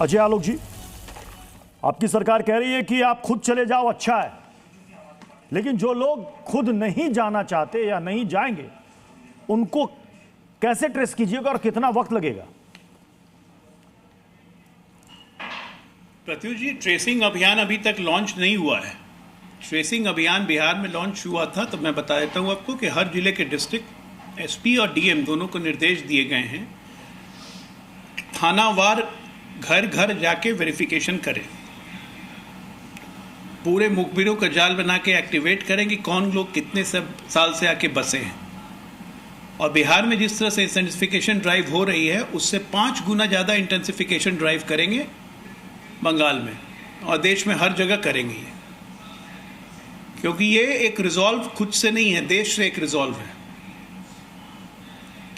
अजय आलोक जी, आपकी सरकार कह रही है कि आप खुद चले जाओ, अच्छा है, लेकिन जो लोग खुद नहीं जाना चाहते या नहीं जाएंगे उनको कैसे ट्रेस कीजिएगा और कितना वक्त लगेगा? प्रत्युष जी, ट्रेसिंग अभियान अभी तक लॉन्च नहीं हुआ है। ट्रेसिंग अभियान बिहार में लॉन्च हुआ था, तो मैं बता देता हूं आपको कि हर जिले के डिस्ट्रिक्ट एसपी और डीएम दोनों को निर्देश दिए गए हैं, थानावार घर घर जाके वेरिफिकेशन करें, पूरे मुखबिरों का जाल बना के एक्टिवेट करेंगे कौन लोग कितने साल से आके बसे हैं। और बिहार में जिस तरह से इंटेंसिफिकेशन ड्राइव हो रही है उससे 5 गुना ज़्यादा इंटेंसिफिकेशन ड्राइव करेंगे बंगाल में, और देश में हर जगह करेंगे ये, क्योंकि ये एक रिजॉल्व खुद से नहीं है, देश से एक रिजॉल्व है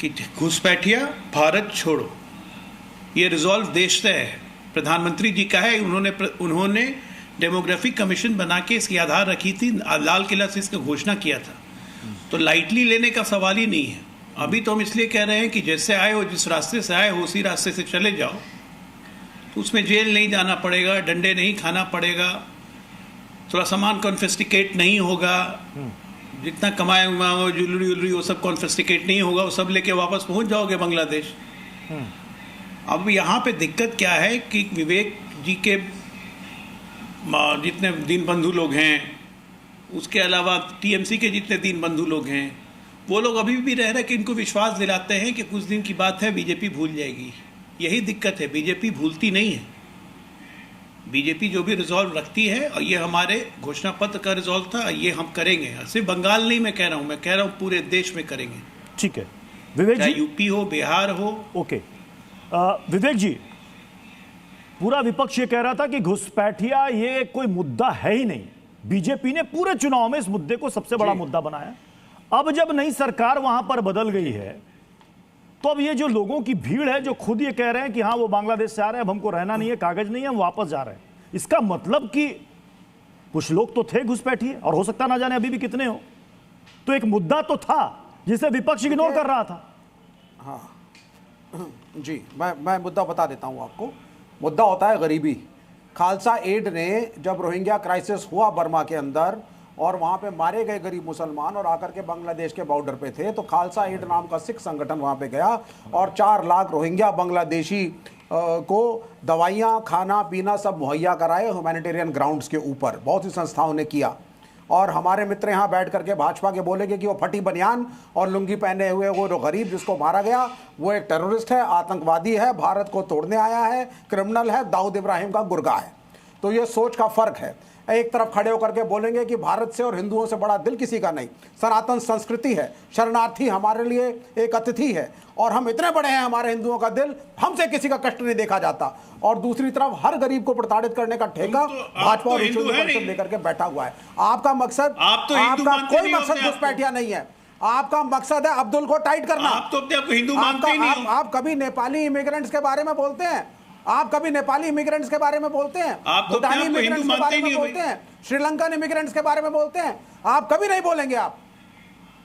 कि घुसपैठिया भारत छोड़ो। ये रिजॉल्व देश से है, प्रधानमंत्री जी का है। उन्होंने डेमोग्राफिक कमीशन बना के इसकी आधार रखी थी, लाल किला से इसका घोषणा किया था, तो लाइटली लेने का सवाल ही नहीं है। अभी तो हम इसलिए कह रहे हैं कि जैसे आए हो, जिस रास्ते से आए हो उसी रास्ते से चले जाओ, तो उसमें जेल नहीं जाना पड़ेगा, डंडे नहीं खाना पड़ेगा, थोड़ा सामान कॉन्फिस्टिकेट नहीं होगा, जितना कमाए हुआ हो ज्वेलरी वो सब कॉन्फिस्टिकेट नहीं होगा, वो सब लेके वापस पहुंच जाओगे बांग्लादेश। अब यहाँ पे दिक्कत क्या है कि विवेक जी के जितने दीन बंधु लोग हैं, उसके अलावा टीएमसी के जितने दीन बंधु लोग हैं, वो लोग अभी भी रह रहे कि इनको विश्वास दिलाते हैं कि कुछ दिन की बात है, बीजेपी भूल जाएगी। यही दिक्कत है, बीजेपी भूलती नहीं है। बीजेपी जो भी रिजॉल्व रखती है, और ये हमारे घोषणा पत्र का रिजॉल्व था, ये हम करेंगे। सिर्फ बंगाल नहीं मैं कह रहा हूँ पूरे देश में करेंगे। ठीक है विवेक जी, यूपी हो, बिहार हो। ओके विवेक जी, पूरा विपक्ष ये कह रहा था कि घुसपैठिया ये कोई मुद्दा है ही नहीं, बीजेपी ने पूरे चुनाव में इस मुद्दे को सबसे बड़ा मुद्दा बनाया। अब जब नई सरकार वहां पर बदल गई है, तो अब ये जो लोगों की भीड़ है जो खुद ये कह रहे हैं कि हाँ वो बांग्लादेश से आ रहे हैं, अब हमको रहना नहीं है, कागज नहीं है, हम वापस जा रहे हैं, इसका मतलब कि कुछ लोग तो थे घुसपैठिए, और हो सकता ना जाने अभी भी कितने हो, तो एक मुद्दा तो था जिसे विपक्ष इग्नोर कर रहा था। हाँ जी, मैं मुद्दा बता देता हूँ आपको। मुद्दा होता है गरीबी। खालसा एड ने जब रोहिंग्या क्राइसिस हुआ बर्मा के अंदर, और वहाँ पे मारे गए गरीब मुसलमान और आकर के बांग्लादेश के बॉर्डर पे थे, तो खालसा एड नाम का सिख संगठन वहाँ पे गया और 4 लाख रोहिंग्या बांग्लादेशी को दवाइयाँ, खाना पीना सब मुहैया कराए ह्यूमैनिटेरियन ग्राउंड्स के ऊपर। बहुत सी संस्थाओं ने किया, और हमारे मित्र यहाँ बैठ करके भाजपा के बोलेंगे कि वो फटी बनियान और लुंगी पहने हुए वो जो गरीब जिसको मारा गया वो एक टेररिस्ट है, आतंकवादी है, भारत को तोड़ने आया है, क्रिमिनल है, दाऊद इब्राहिम का गुर्गा है। तो ये सोच का फर्क है। एक तरफ खड़े होकर के बोलेंगे कि भारत से और हिंदुओं से बड़ा दिल किसी का नहीं, सनातन संस्कृति है, शरणार्थी हमारे लिए एक अतिथि है, और हम इतने बड़े हैं, हमारे हिंदुओं का दिल, हमसे किसी का कष्ट नहीं देखा जाता। और दूसरी तरफ हर गरीब को प्रताड़ित करने का ठेका भाजपा और हिंदू परिषद लेकर के बैठा हुआ है। आपका मकसद, आपका कोई मकसद घुसपैठिया नहीं है, आपका मकसद है अब्दुल को टाइट करना। आप तो अपने आप को हिंदू मानते ही नहीं हो। आप कभी नेपाली इमिग्रेंट्स के बारे में बोलते हैं, आप कभी नेपाली इमिग्रेंट्स के बारे में बोलते हैं, भूटानी इमिग्रेंट्स के बारे में बोलते हैं, श्रीलंकन इमिग्रेंट्स के बारे में बोलते हैं, आप कभी नहीं बोलेंगे। आप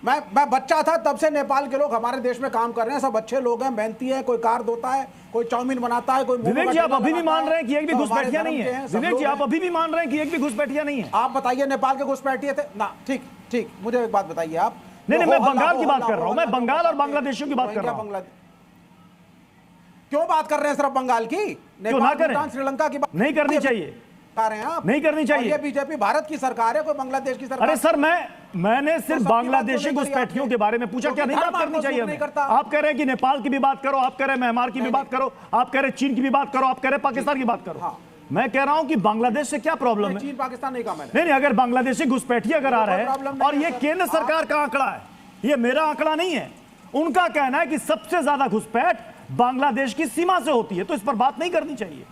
मैं बच्चा था तब से नेपाल के लोग हमारे देश में काम कर रहे हैं, सब अच्छे लोग हैं, मेहनती है, कोई कार धोता है, कोई चाउमीन बनाता है, कोई। विवेक जी, आप अभी भी मान रहे हैं कि एक भी घुसपैठिया नहीं है? विवेक जी, आप अभी भी मान रहे हैं कि एक भी घुसपैठिया नहीं है? आप बताइए नेपाल के घुसपैठिए थे ना? ठीक, मुझे एक बात बताइए आप। नहीं, मैं बंगाल की बात कर रहा हूं, मैं बंगाल और बांग्लादेशियों की बात कर रहा हूं। क्यों बात कर रहे हैं सिर्फ बंगाल की? नेपाल, श्रीलंका की बात नहीं करनी चाहिए, रहे हैं आप? नहीं करनी चाहिए। ये बीजेपी भारत की सरकार है, कोई बांग्लादेश की सरकार? अरे सर, मैंने सिर्फ बांग्लादेशी घुसपैठियों के बारे में पूछा, क्या नहीं बात करनी चाहिए हमें? आप कह रहे हैं कि नेपाल की भी बात करो, आप कह रहे हैं म्यांमार की भी बात करो, आप कह रहे हैं चीन की भी बात करो, आप कह रहे हैं पाकिस्तान की बात करो। मैं कह रहा हूं कि बांग्लादेश से क्या प्रॉब्लम है? चीन पाकिस्तान नहीं कहा मैंने। नहीं, अगर बांग्लादेशी घुसपैठिए अगर आ रहे हैं, और ये केंद्र सरकार का आंकड़ा है, ये मेरा आंकड़ा नहीं है, उनका कहना है कि सबसे ज्यादा घुसपैठ बांग्लादेश की सीमा से होती है, तो इस पर बात नहीं करनी चाहिए।